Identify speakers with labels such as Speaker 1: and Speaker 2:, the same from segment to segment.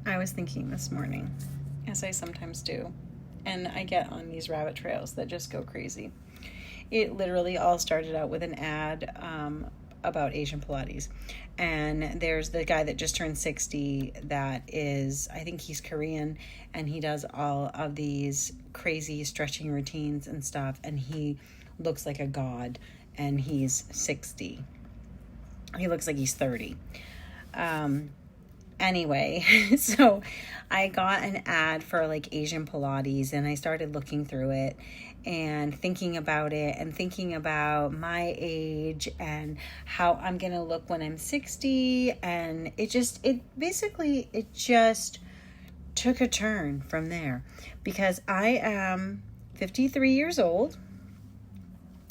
Speaker 1: I was thinking this morning, as I sometimes do, and I get on these rabbit trails that just go crazy. It literally all started out with an ad about Asian Pilates. And there's the guy that just turned 60 that is, I think he's Korean, and he does all of these crazy stretching routines and stuff, and he looks like a god, and he's 60. He looks like he's 30. Anyway, so I got an ad for like Asian Pilates, and I started looking through it and thinking about it and thinking about my age and how I'm going to look when I'm 60. And it just took a turn from there, because I am 53 years old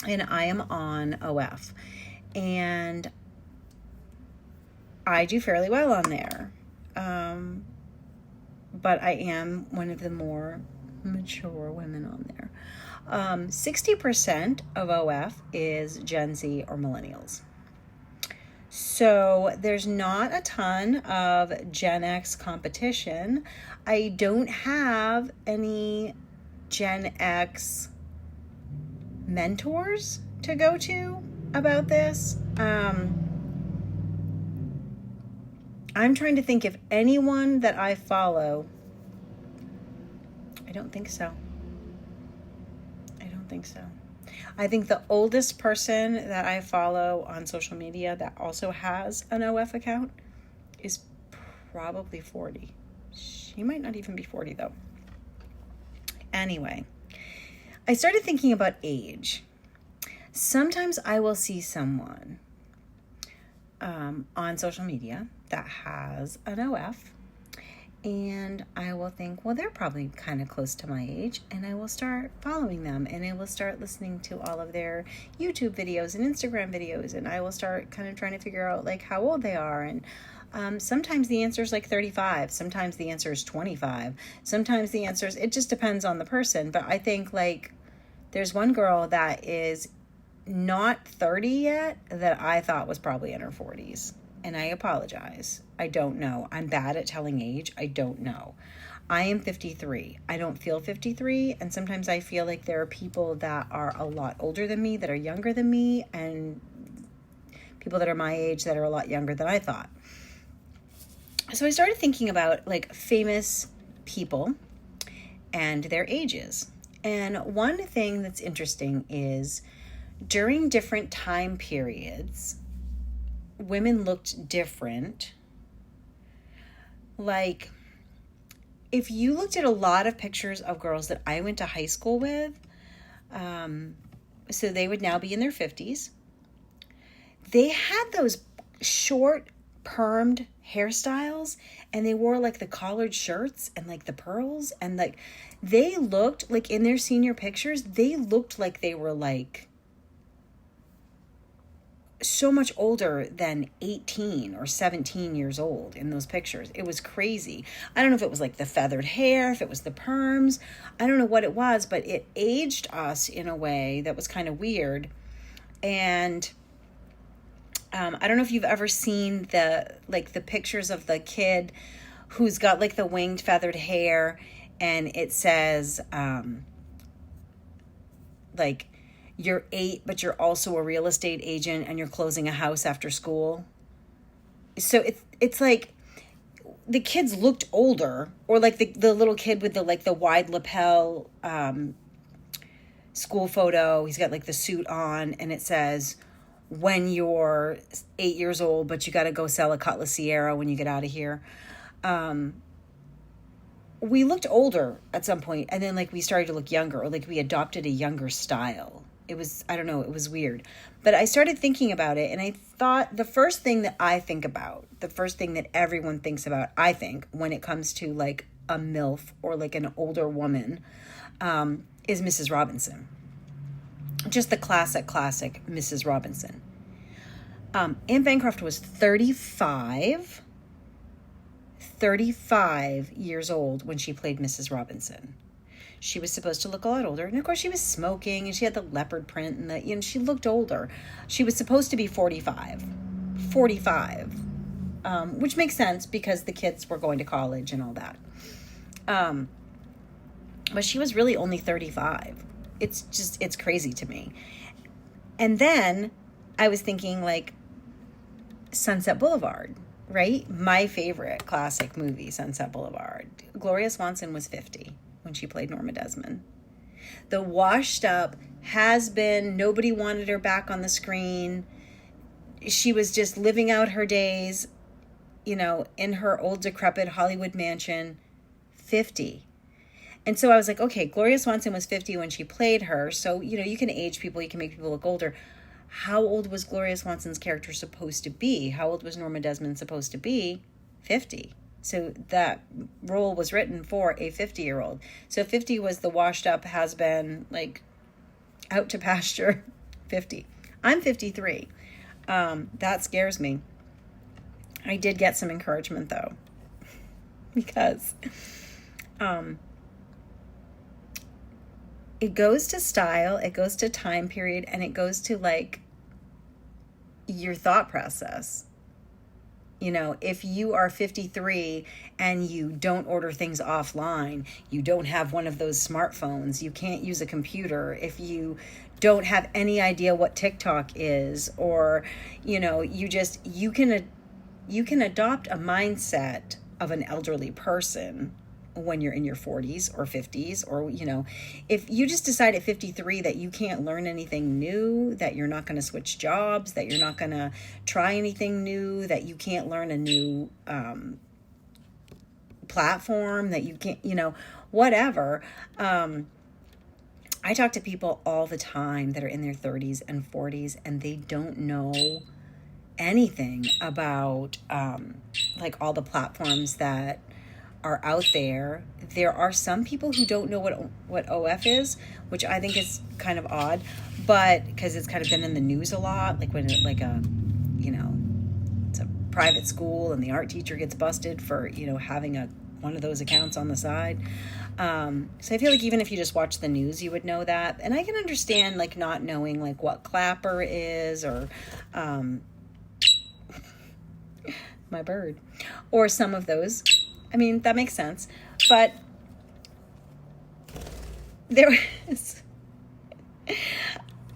Speaker 1: and I am on OF, and I do fairly well on there. But I am one of the more mature women on there. 60% of OF is Gen Z or millennials. So there's not a ton of Gen X competition. I don't have any Gen X mentors to go to about this. I'm trying to think if anyone that I follow. I don't think so. I think the oldest person that I follow on social media that also has an OF account is probably 40. She might not even be 40 though. Anyway, I started thinking about age. Sometimes I will see someone on social media that has an OF, and I will think, well, they're probably kind of close to my age, and I will start following them, and I will start listening to all of their YouTube videos and Instagram videos, and I will start kind of trying to figure out like how old they are. And sometimes the answer is like 35, sometimes the answer is 25, sometimes the answer is, it just depends on the person. But I think like there's one girl that is not 30 yet that I thought was probably in her 40s. And I apologize. I don't know. I'm bad at telling age. I don't know. I am 53. I don't feel 53. And sometimes I feel like there are people that are a lot older than me, that are younger than me, and people that are my age that are a lot younger than I thought. So I started thinking about like famous people and their ages. And one thing that's interesting is during different time periods, women looked different. Like, if you looked at a lot of pictures of girls that I went to high school with, so they would now be in their 50s, they had those short, permed hairstyles, and they wore like the collared shirts and like the pearls, and like they looked like in their senior pictures, they looked like they were like so much older than 18 or 17 years old in those pictures. It was crazy. I don't know if it was like the feathered hair, if it was the perms. I don't know what it was, but it aged us in a way that was kind of weird. And I don't know if you've ever seen the pictures of the kid who's got like the winged feathered hair, and it says like, you're 8, but you're also a real estate agent and you're closing a house after school. So it's like the kids looked older, or like the little kid with the wide lapel school photo. He's got like the suit on, and it says, when you're 8 years old, but you got to go sell a Cutlass Sierra when you get out of here. We looked older at some point, and then like we started to look younger, or like we adopted a younger style. It was, I don't know, it was weird. But I started thinking about it, and I thought the first thing that I think about, the first thing that everyone thinks about, I think, when it comes to like a MILF or like an older woman, is Mrs. Robinson. Just the classic Mrs. Robinson. Anne Bancroft was 35 years old when she played Mrs. Robinson. She was supposed to look a lot older. And of course she was smoking, and she had the leopard print, and she looked older. She was supposed to be 45. which makes sense because the kids were going to college and all that. But she was really only 35. It's crazy to me. And then I was thinking, like, Sunset Boulevard, right? My favorite classic movie, Sunset Boulevard. Gloria Swanson was 50 when she played Norma Desmond. The washed up, has been, nobody wanted her back on the screen. She was just living out her days, you know, in her old decrepit Hollywood mansion, 50. And so I was like, okay, Gloria Swanson was 50 when she played her. So, you know, you can age people, you can make people look older. How old was Gloria Swanson's character supposed to be? How old was Norma Desmond supposed to be? 50. So that role was written for a 50-year-old. So 50 was the washed up, has been, like, out to pasture 50. I'm 53. That scares me. I did get some encouragement, though, because it goes to style, it goes to time period, and it goes to, like, your thought process. You know, if you are 53 and you don't order things offline, you don't have one of those smartphones, you can't use a computer, if you don't have any idea what TikTok is, or, you know, you can adopt a mindset of an elderly person when you're in your 40s or 50s, or, you know, if you just decide at 53 that you can't learn anything new, that you're not going to switch jobs, that you're not going to try anything new, that you can't learn a new platform, that you can't, you know, whatever. I talk to people all the time that are in their 30s and 40s, and they don't know anything about like all the platforms that are out there. There are some people who don't know what OF is, which I think is kind of odd, but because it's kind of been in the news a lot, like when it's a private school and the art teacher gets busted for, you know, having one of those accounts on the side. So I feel like even if you just watch the news, you would know that. And I can understand, like, not knowing, like, what Clapper is, or my bird, or some of those. I mean, that makes sense. But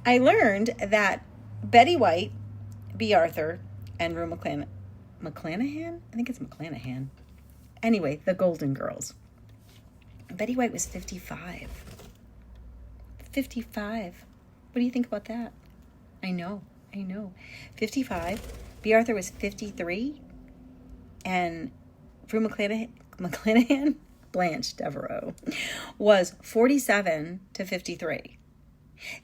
Speaker 1: I learned that Betty White, Bea Arthur, and Rue McClanahan, I think it's McClanahan. Anyway, the Golden Girls. Betty White was 55. 55. What do you think about that? I know. 55. Bea Arthur was 53. And Rue McClanahan, Blanche Devereaux, was 47 to 53.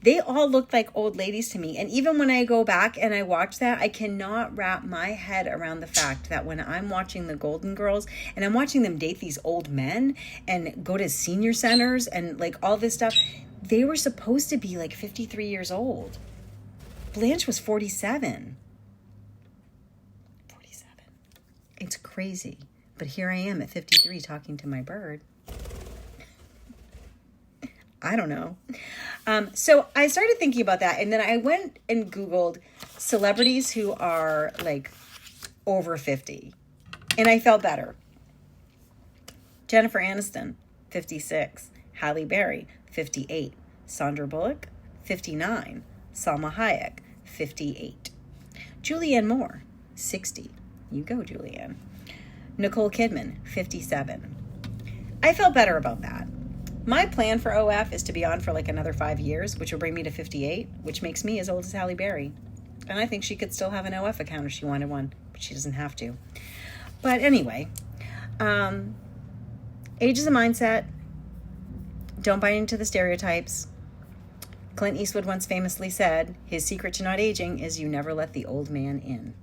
Speaker 1: They all looked like old ladies to me. And even when I go back and I watch that, I cannot wrap my head around the fact that when I'm watching the Golden Girls and I'm watching them date these old men and go to senior centers and, like, all this stuff, they were supposed to be like 53 years old. Blanche was 47. 47. It's crazy. But here I am at 53 talking to my bird. I don't know. So I started thinking about that, and then I went and Googled celebrities who are, like, over 50, and I felt better. Jennifer Aniston, 56. Halle Berry, 58. Sandra Bullock, 59. Salma Hayek, 58. Julianne Moore, 60. You go, Julianne. Nicole Kidman, 57. I felt better about that. My plan for OF is to be on for like another 5 years, which will bring me to 58, which makes me as old as Halle Berry. And I think she could still have an OF account if she wanted one, but she doesn't have to. But anyway, age is a mindset. Don't buy into the stereotypes. Clint Eastwood once famously said, his secret to not aging is you never let the old man in.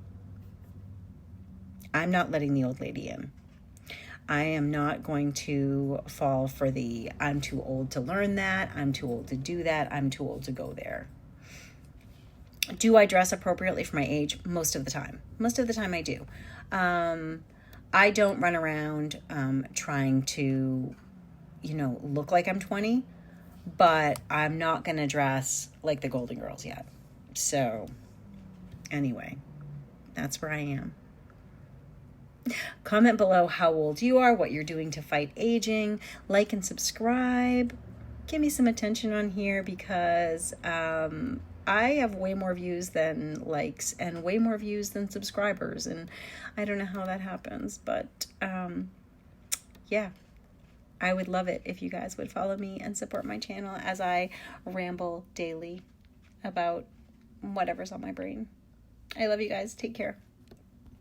Speaker 1: I'm not letting the old lady in. I am not going to fall for the, I'm too old to learn that, I'm too old to do that, I'm too old to go there. Do I dress appropriately for my age? Most of the time. Most of the time I do. I don't run around trying to, look like I'm 20, but I'm not going to dress like the Golden Girls yet. So, anyway, that's where I am. Comment below how old you are, what you're doing to fight aging, like and subscribe. Give me some attention on here because I have way more views than likes and way more views than subscribers, and I don't know how that happens, but yeah, I would love it if you guys would follow me and support my channel as I ramble daily about whatever's on my brain. I love you guys. Take care.